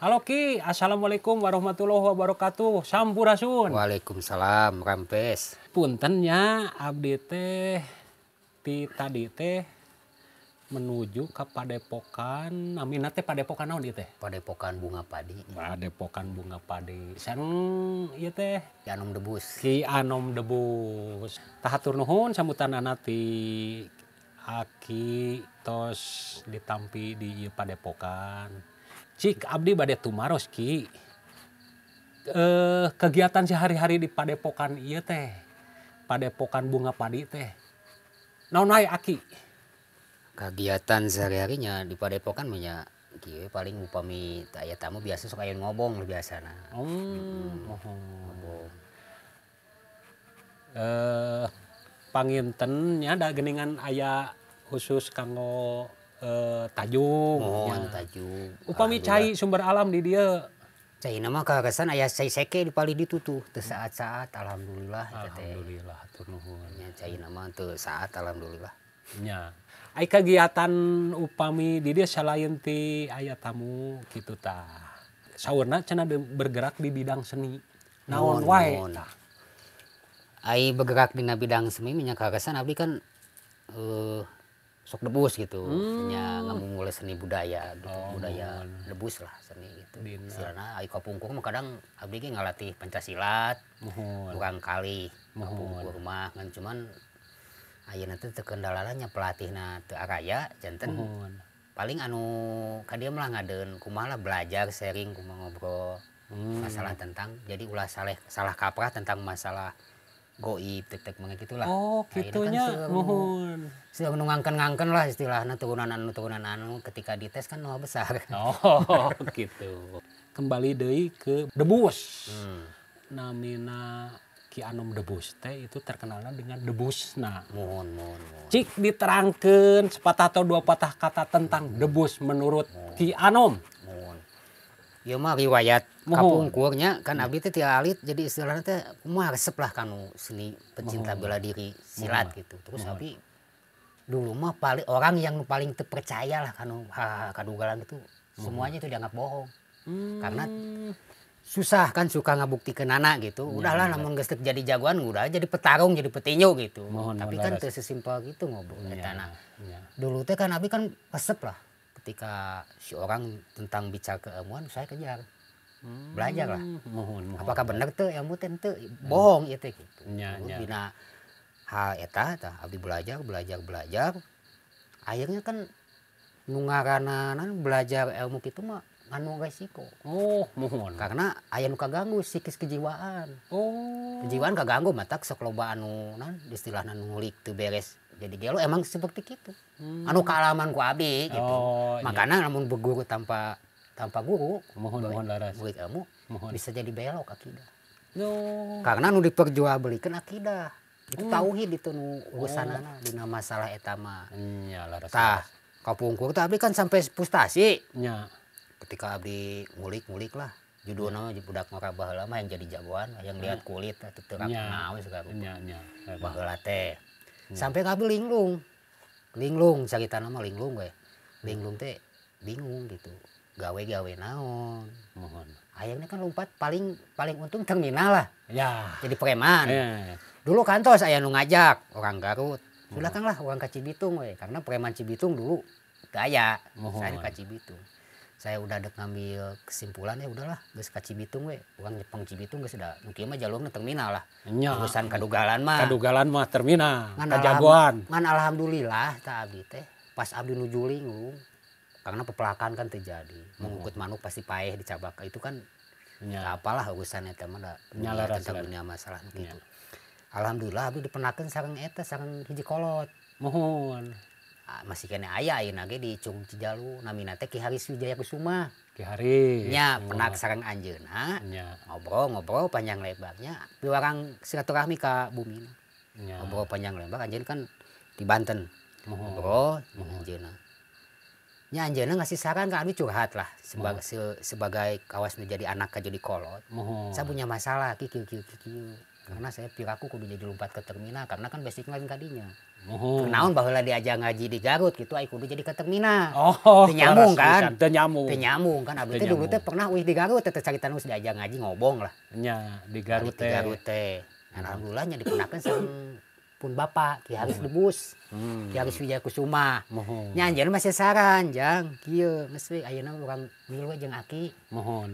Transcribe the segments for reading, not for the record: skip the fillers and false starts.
Halo Ki, Assalamualaikum warahmatullahi wabarakatuh. Sampurasun. Waalaikumsalam, Rampes. Punten nya abdi teh ti tadi teh menuju ke Padepokan. Namina teh Padepokan naon ieu teh? Padepokan Bunga Padi. Padepokan Bunga Padi. Sareng ieu teh Ki Anom Debus. Ki Anom Debus. Tah hatur nuhun sambutanana ti Aki tos ditampi di ieu Padepokan. Cik abdi bade tumaros Ki. Kegiatan sehari-hari di Padepokan ieu teh. Padepokan Bunga Padi teh. Naon wae Aki? Kegiatan sehari-harinya di Padepokan mah kieu paling upami aya tamu biasa sok aya ngobong biasana. Ngobong. Panginten nya da geuningan aya khusus kanggo tajung. Mohon tajuk. Upami cai sumber alam di dieu. Cai nama kagasan aya cai seke di pali ditu tuh teu saat-saat alhamdulillah eta teh. Alhamdulillah hatur nuhun. Nya cai nama teu saat alhamdulillah. Nya. Ai kegiatan upami di dieu selain ti aya tamu kitu tah. Saurna cenah bergerak di bidang seni. Naon wae tah. Ai bergerak dina bidang seni nya kagasan abdi kan sok debus gitu, nya ngamumule seni budaya gitu, budaya debus lah seni gitu. Istilahna ai kapungkur mah kadang abdi ge ngalatih Pancasilat, urang kali kapungkur mah ngan cuman ayeuna teh teu kendalana nya pelatihna teu araya janten. Paling anu ka dieu mah ngadeun kumaha lah belajar sharing kumaha ngobrol masalah tentang jadi ulah salah kaprah tentang masalah goib tek mangga gitulah. Oh, kitunya nuhun. Seueur nu ngangken-ngangken lah istilahna turunan anu ketika dites kan nu besar. Oh, gitu. Kembali deui ke debus. Namina Ki Anom Debus teh itu terkenalnya dengan debusna. Mohon. Cik diterangkeun sepatah atau dua patah kata tentang debus menurut Ki Anom. Mohon. Ieu mah riwayat kapungkurnya kan abdi teh ti alit jadi istilahna teh kumaha resep lah kanu seni pecinta bela diri silat gitu. Terus abdi dulu mah orang yang paling terpercaya lah kanu kadugalan itu semuanya itu dianggap bohong. Karena susah kan suka ngabuktikeun anak gitu. Udahlah namun geus jadi jagoan udah jadi petarung jadi petinju gitu. Tapi kan teu sesimpel gitu ngobrol etana. Dulu teh kan abdi kan resep lah. Ketika si orang tentang bicara keilmuan saya kejar. Belajar lah. Apakah benar tuh ilmu teh teu bohong ieu teh gitu. Dina hal eta tah abdi belajar. Akhirnya kan nu ngaranna belajar ilmu kitu mah nganu resiko. Karena aya nu kaganggu psikis kejiwaan. Kejiwaan kaganggu matak sok loba anu istilahna nu ngulik teu beres. Jadi gelo emang seperti itu. Anu kaalaman ku abdi gitu. Makanya namun berguru tanpa guru, Mohon laras. murid ilmu bisa jadi belok akidah. Karena nu diperjualbelikeun akidah. Itu tauhid itu nu urusanana dina masalah eta mah. Tah, kapungkur teh abdi kan sampai frustasi. Ketika abdi ngulik lah. Judulna budak ngora baheula mah yang jadi jagoan, yang lihat kulit teh teu naon segala rupa. Baheula teh. Sampai kabel linglung caritana mah linglung we. Linglung teh bingung gitu. Gawe naon. Akhirnya kan lompat paling untung terminal lah. Jadi preman. Dulu kantos aya nu ngajak orang Garut. Sudah kan lah orang ka Cibitung we. Karena preman Cibitung dulu teu aya. Saya ka Cibitung. Saya udah ngambil kesimpulan ya udahlah geus ka Cibitung we. Urang Jepang Cibitung geus da nu kieu mah jalurna terminal lah. Urusan kadugalan mah terminal. Kajagoan. Ngan alhamdulillah tah abdi teh pas abdi nuju linglung karena pepelakan kan terjadi. Mengukut manuk pasti paeh dicabak itu kan apalah urusan eta mah da tentang dunia masalah gitu. Alhamdulillah abdi dipenakeun sareng eta sareng hiji kolot. Masih kene aya ayeuna ge di Curug Cijalu namina teh Ki Haris Wijaya Kusuma. Ki Haris. Nya penak sareng anjeunna. Ngobrol panjang lebarnya piwarang silaturahmi ka bumi. Ngobrol panjang lebar anjeun kan di Banten. Ngobrol anjeunna. Nya anjeunna ngasih saran ka abdi curhat lah sebagai kawas menjadi anak ka jadi kolot. Saya punya masalah kieu. Karena saya piraku kudu jadi lompat ke terminal karena kan basic lain kadinya. Kenaon baheula diajak ngaji di Garut gitu ai kudu jadi ke terminal. Oh, teu nyambung kan? Teu nyambung. Teu nyambung kan abdi teh dulu teh pernah di Garut teh carita nu diajak ngaji ngobong lah. Nya di Garut teh. Di Garut teh. Alhamdulillah nya dikenakeun sareng pun bapak Ki Haris Debus. Ki Haris Wijayakusuma. Nya anjeun masih saran jang kieu geus we ayeuna urang milu jeung Aki.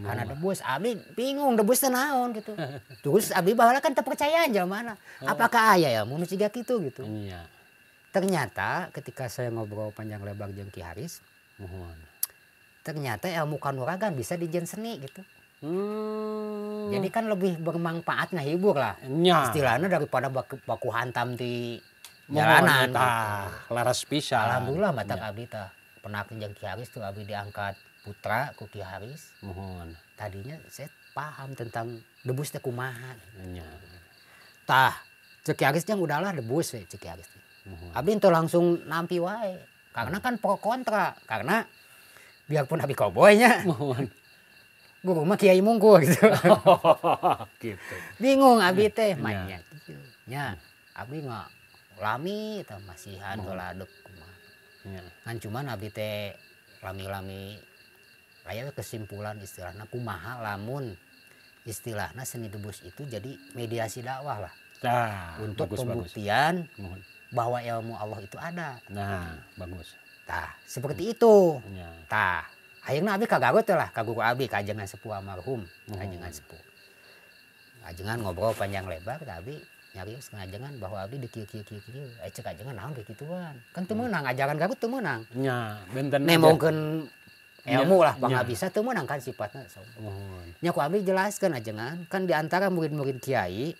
Karena Debus abdi bingung Debus teh naon gitu. Terus abdi baheula kan teu percayaan jamana. Apakah aya ya mun siga kitu gitu. Iya. Ternyata ketika saya ngobrol panjang lebar jeung Ki Haris, ternyata ilmu kanuragan bisa dijen seni gitu. Jadi kan lebih bermanfaat ngahibur lah. Nya. Istilahnya daripada baku hantam di jalanan. Laras pisan. Alhamdulillah mata abdi tah pernah jeung Ki Haris tuh abdi diangkat putra ku Ki Haris. Tadinya saya paham tentang Debus teh kumaha. Nya. Tah, cek Ki Haris jeung udahlah Debus we cek Ki Haris. Abdi itu langsung nampi wae. Karena kan pro kontra. Karena biarpun abdi koboynya. Guru mah Kiai Mungku gitu. Gitu. Bingung abdi teh mainnya kieu. Nya, abdi mah lami tah masihan heula deuk kumaha. Kan cuman abdi teh lami-lami aya kesimpulan istilahna kumaha lamun istilahna seni Debus itu jadi mediasi dakwah lah. Untuk pembuktian bahwa ilmu Allah itu ada. Nah, bagus. Tah, seperti itu. Tah, ayeuna abdi ka Garut lah, ka guru abdi ka ajengan sepuh almarhum, ajengan sepuh. Ajengan ngobrol panjang lebar, abdi nyarios ngajengan bahwa abdi di kieu. Cek ajengan naon kayak gituan. Kan teu meunang ajaran Garut teu meunang. Nya, benten nemongkeun ilmu lah pangabisa teu meunang kan sifatna. Nya ku abdi jelaskeun ajengan, kan di antara murid-murid kiai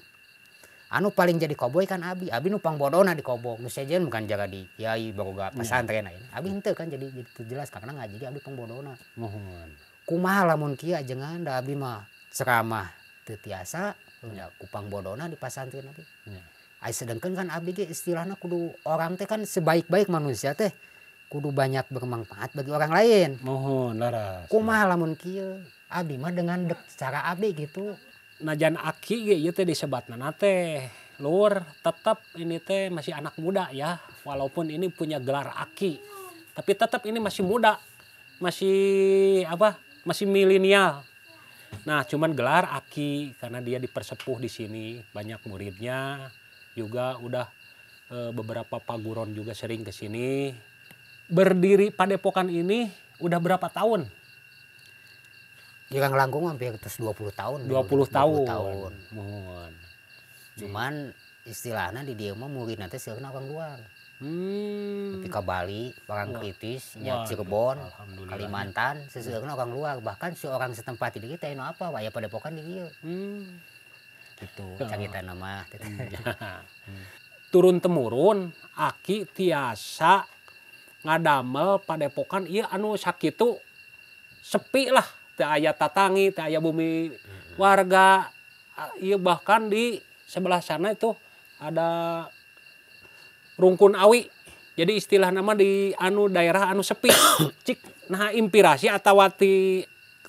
anu paling jadi koboy kan abdi nu pangbodona di kobong nu sejen bukan jaga di kiai boga pesantren ayeuna abdi henteu kan jadi jelas karena ngaji ge abdi pangbodona kumaha lamun kieu ajengan da abdi mah ceramah teu tiasa nya ku pangbodona di pesantren abdi ai sedengkeun kan abdi ge istilahna kudu orang teh kan sebaik-baik manusia teh kudu banyak bermanfaat bagi orang lain laras kumaha lamun kieu abdi mah dengan cara abdi gitu. Najan Aki ge ieu teh disebatna teh Lur tetap ini teh masih anak muda ya walaupun ini punya gelar Aki tapi tetap ini masih muda masih masih milenial. Nah cuman gelar Aki karena dia dipersepuh di sini banyak muridnya juga udah beberapa paguron juga sering ke sini. Berdiri Padepokan ini udah berapa tahun? Jirang langkung hampir 20 tahun. 20 tahun. Cuman istilahnya di dia mah murid nanti seueurna orang luar. Tapi ke Bali, Parangtritis, Cirebon, Kalimantan, seseueurna orang luar. Bahkan seorang setempat di kita anu apa aya Padepokan di dieu. Gitu carita nama. Turun temurun Aki tiasa ngadamel Padepokan ieu anu sakitu sepi lah. Teu aya tatangi, teu aya bumi warga. Ieu bahkan di sebelah sana itu ada rungkun awi. Jadi istilah nama di daerah anu sepi. Cik nah inspirasi atau ti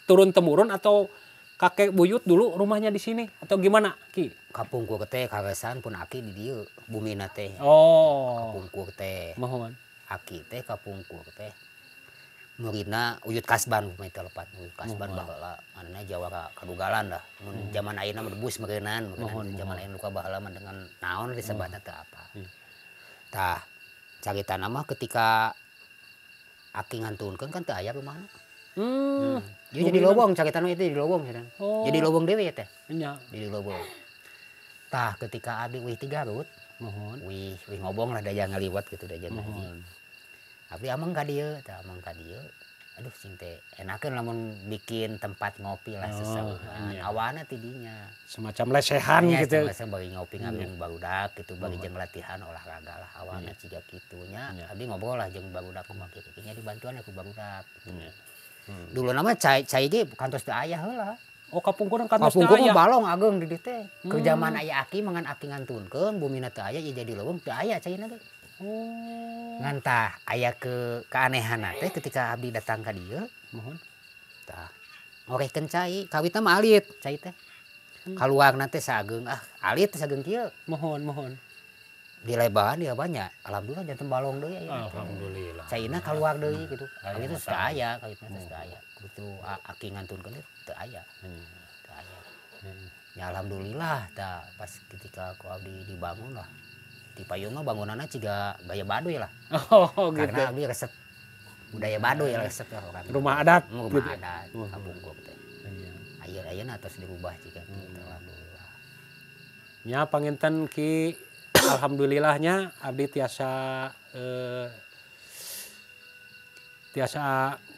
turun temurun atau kakek buyut dulu rumahnya di sini atau gimana Ki? Kapungkur teh kawesan pun Aki di dieu bumina teh. Kapungkur teh. Mohon. Aki teh kapungkur teh. Muridna Uyut Kasban itu lepat Uyut Kasban baheula manehna Jawara kadugalan lah mun zaman ayeuna mah Debus meureunan zaman ayeuna luka baheula mah dengan naon disebutna teh apa tah carita nama ketika Aki ngantunkeun kan teu aya rumahna dia jadi lobong carita itu jadi lobong jadi lobong dewe teh jadi lobong tah ketika abdi wih ti Garut wih ngobong lah daya ngaliwat gitu daya ngaji abdi amang ka dieu tah amang ka dieu aduh cing teh enakeun lamun bikin tempat ngopi lah sesaeuhan awana tidinya semacam lesehan gitu semacam bagi ngopi ngagung barudak gitu bagi jeung latihan olahraga lah awana ciga kitu nya abdi ngobrol lah jeung barudak kumaha kitu nya dibantuan aku barudak dulu nama cai ge kantos teu aya heula kapungkuran kantos teu aya kapungkur balong ageung di dieu teh ke zaman aya Aki mangan Aki ngantunkeun bumina teu aya ieu jadi leuweung teu aya caina ge ngantah aya keanehan teh ketika abdi datang ka dieu tah ngorehkeun cai kawitna mah alit cai teh Keluar nanti sageng alit sageng kieu. Mohon. Di lebaran dia banyak. Alhamdulillah janten balong deui aya. Alhamdulillah. Caina keluar deui gitu. Kali itu teu aya, kali itu teu aya. Kudu aki ngantunkeun teu aya. Teu aya. Ya alhamdulillah tah pas ketika ku abdi dibangun lah. Di payung mah bangunanna ciga gaya Baduy lah. Oh gitu. Karena abdi resep budaya Baduy resep lah orang. Rumah adat. Rumah adat kampung gua teh. Ayeuna tos dirubah ciga kitu alhamdulillah. Nya panginten Ki alhamdulillahnya abdi tiasa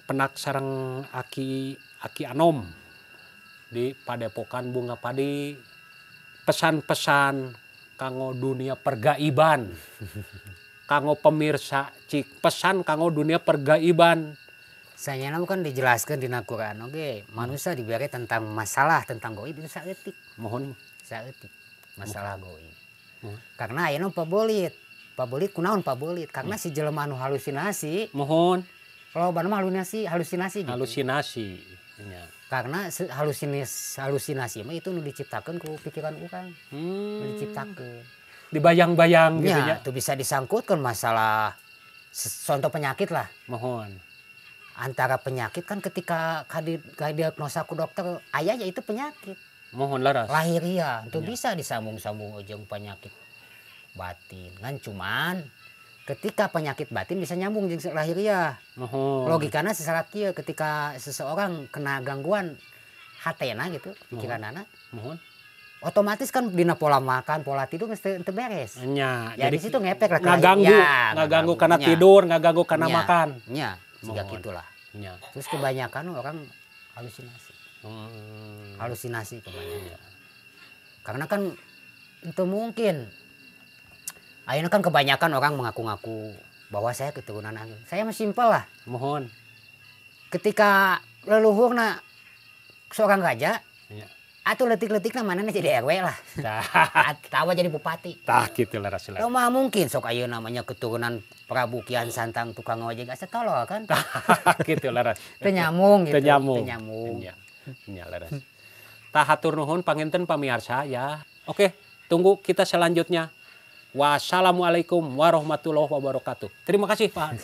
penak sareng Aki Anom di Padepokan Bunga Padi, pesan-pesan kanggo dunia pergaiban. Kanggo pemirsa cik pesan kanggo dunia pergaiban. Sayana kan dijelaskan di Quran oke, manusia diberi tentang masalah tentang goib itu saeutik. Mohon saeutik masalah goib. Karena ayeuna pabolit kunaon pabolit karena si jelema anu halusinasi. Mohon. Kalau mah halusinasi gitu. Halusinasi. Ya. Karena halusinasi mah itu nu diciptakeun ku pikiran urang. Nu diciptakeun. Dibayang-bayang gitu ya. Itu bisa disangkutkan masalah contoh penyakit lah. Mohon. Antara penyakit kan ketika diagnosa ku dokter aya ya itu penyakit. Mohon laras. Lahiriah itu bisa disambung-sambung jeung penyakit batin. Kan cuman ketika penyakit batin bisa nyambung jeung lahiriah. Mohon. Logikana secara kieu ketika seseorang kena gangguan hatena gitu, pikiranana. Mohon. Otomatis kan dina pola makan, pola tidur mesti teu beres. Nya, ya, jadi situ ngepek lah. Ngaganggu karena tidur, ngaganggu karena makan. Nya, siga gitulah. Nya. Terus kebanyakan orang halusinasi. Halusinasi kebanyakan. Karena kan itu mungkin. Ayeuna kan kebanyakan orang mengaku-ngaku bahwa saya keturunan angin. Saya mah simpel lah. Mohon. Ketika leluhurna seorang raja, ya. Atau letik-letikna manehna jadi RW lah. Tawa jadi bupati. Tah kitu lah Rasulullah. Mah mungkin sok ayeuna namanya keturunan Prabu Kian Santang tukang ojek asa tolol kan. Kitu lah Ras. Teu nyambung gitu. Teu nyambung. Nya laras. Tah hatur nuhun panginten pamirsa ya. Oke, tunggu kita selanjutnya. Wassalamualaikum warahmatullahi wabarakatuh. Terima kasih Pak.